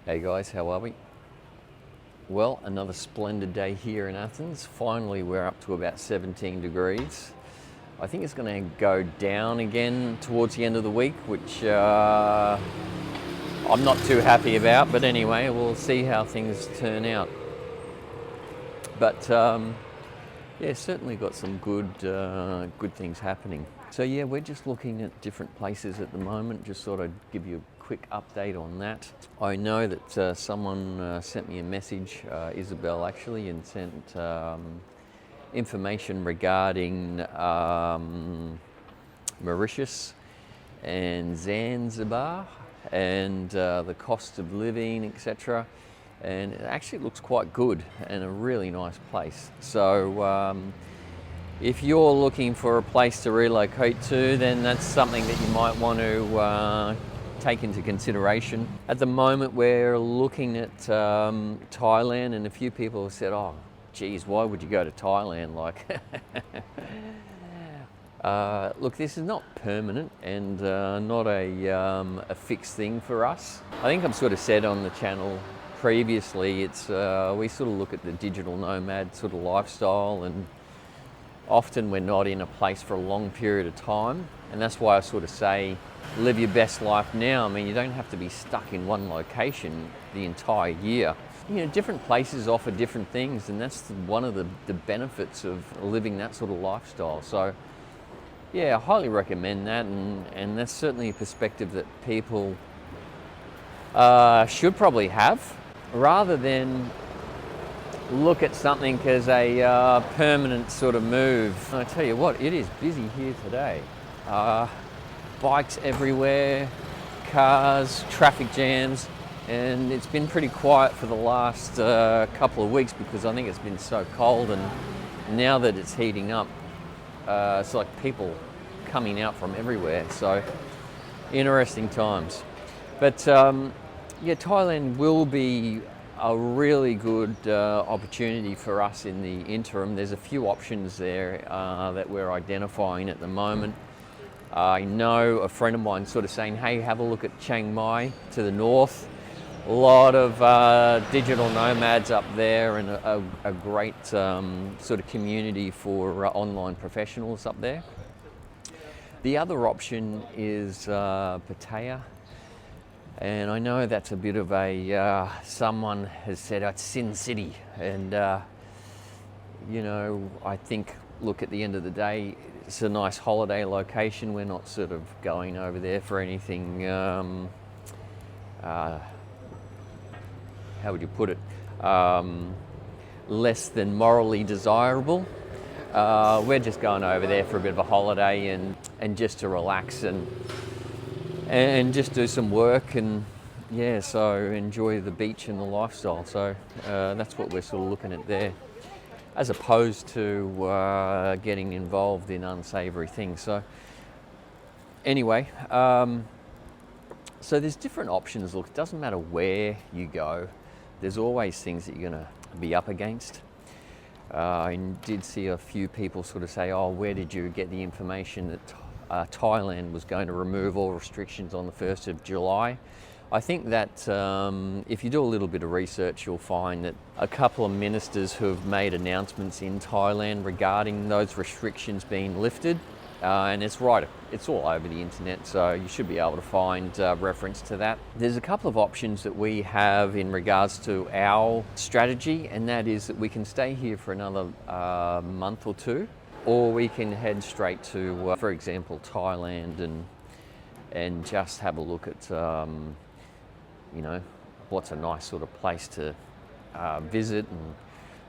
Hey guys, how are we? Well, another splendid day here in Athens. Finally, we're up to about 17 degrees. I think it's going to go down again towards the end of the week, which I'm not too happy about, but anyway, we'll see how things turn out. But yeah, certainly got some good things happening. So yeah, we're just looking at different places at the moment. Just thought I'd give you a quick update on that. I know that someone sent me a message, Isabel actually, and sent information regarding Mauritius and Zanzibar and the cost of living, etc. And it actually looks quite good and a really nice place. So if you're looking for a place to relocate to, then that's something that you might want to take into consideration. At the moment, we're looking at Thailand, and a few people have said, "Oh, geez, why would you go to Thailand?" Like, look, this is not permanent and not a fixed thing for us. I think I've sort of said on the channel previously, it's we sort of look at the digital nomad sort of lifestyle, and often we're not in a place for a long period of time, and that's why I sort of say live your best life now. I mean, you don't have to be stuck in one location the entire year. You know, different places offer different things, and that's one of the benefits of living that sort of lifestyle. So yeah, I highly recommend that, and that's certainly a perspective that people should probably have, rather than look at something as a permanent sort of move. And I tell you what, it is busy here today. Bikes everywhere, cars, traffic jams, and it's been pretty quiet for the last couple of weeks because I think it's been so cold, and now that it's heating up, it's like people coming out from everywhere. So interesting times. But yeah, Thailand will be a really good opportunity for us in the interim. There's a few options there that we're identifying at the moment. I know a friend of mine sort of saying, hey, have a look at Chiang Mai to the north. A lot of digital nomads up there, and a great sort of community for online professionals up there. The other option is Pattaya. And I know that's a bit of a, someone has said it's Sin City, and you know, I think, look, at the end of the day, it's a nice holiday location. We're not sort of going over there for anything, how would you put it, less than morally desirable. We're just going over there for a bit of a holiday and just to relax and just do some work, and yeah, so enjoy the beach and the lifestyle. So that's what we're sort of looking at there, as opposed to getting involved in unsavory things. So anyway, so there's different options. Look, it doesn't matter where you go, there's always things that you're going to be up against. I did see a few people sort of say, oh, where did you get the information that Thailand was going to remove all restrictions on the 1st of July. I think that if you do a little bit of research, you'll find that a couple of ministers who have made announcements in Thailand regarding those restrictions being lifted, and it's all over the internet, so you should be able to find reference to that. There's a couple of options that we have in regards to our strategy, and that is that we can stay here for another month or two, or we can head straight to, for example, Thailand, and just have a look at, you know, what's a nice sort of place to visit,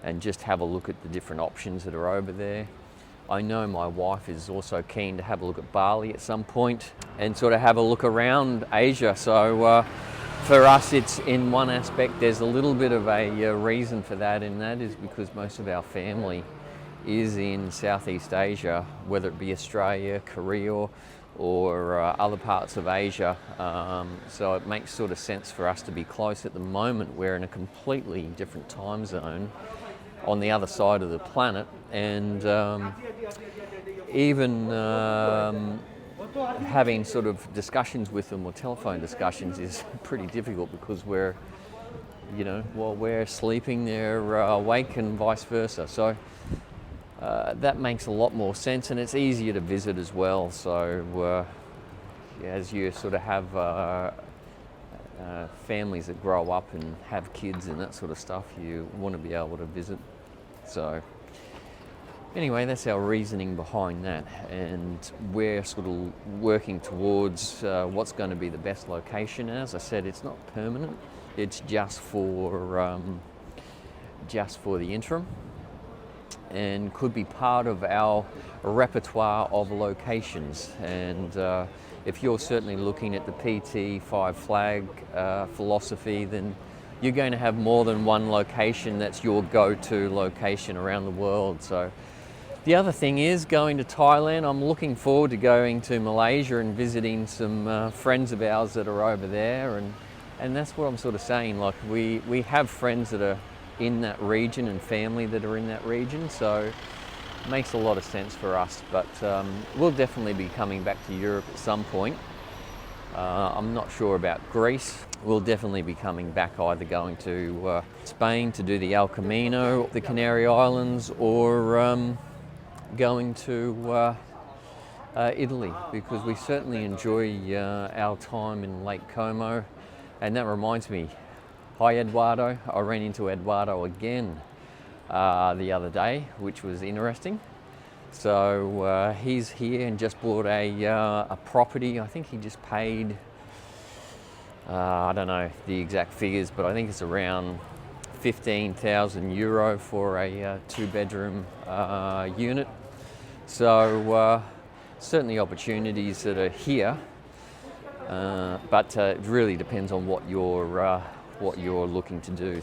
and just have a look at the different options that are over there. I know my wife is also keen to have a look at Bali at some point and sort of have a look around Asia. So for us, it's in one aspect, there's a little bit of a reason for that, and that is because most of our family is in Southeast Asia, whether it be Australia, Korea, or other parts of Asia. So it makes sort of sense for us to be close. At the moment, we're in a completely different time zone on the other side of the planet, and even having sort of discussions with them or telephone discussions is pretty difficult because we're, while we're sleeping, they're awake and vice versa. So that makes a lot more sense, and it's easier to visit as well. So as you sort of have families that grow up and have kids and that sort of stuff, you want to be able to visit. So anyway, that's our reasoning behind that, and we're sort of working towards what's going to be the best location. And as I said, it's not permanent; it's just for the interim, and could be part of our repertoire of locations. And if you're certainly looking at the PT 5 flag philosophy, then you're going to have more than one location that's your go-to location around the world. So the other thing is going to Thailand. I'm looking forward to going to Malaysia and visiting some friends of ours that are over there, and that's what I'm sort of saying. Like we have friends that are in that region and family that are in that region, so it makes a lot of sense for us. But we'll definitely be coming back to Europe at some point. I'm not sure about Greece. We'll definitely be coming back, either going to Spain to do the El Camino, the Canary Islands, or going to Italy, because we certainly enjoy our time in Lake Como. And that reminds me, hi Eduardo. I ran into Eduardo again the other day, which was interesting. So he's here and just bought a property. I think he just paid, I don't know the exact figures, but I think it's around 15,000 euro for a 2-bedroom unit. So certainly opportunities that are here, but it really depends on what you're looking to do.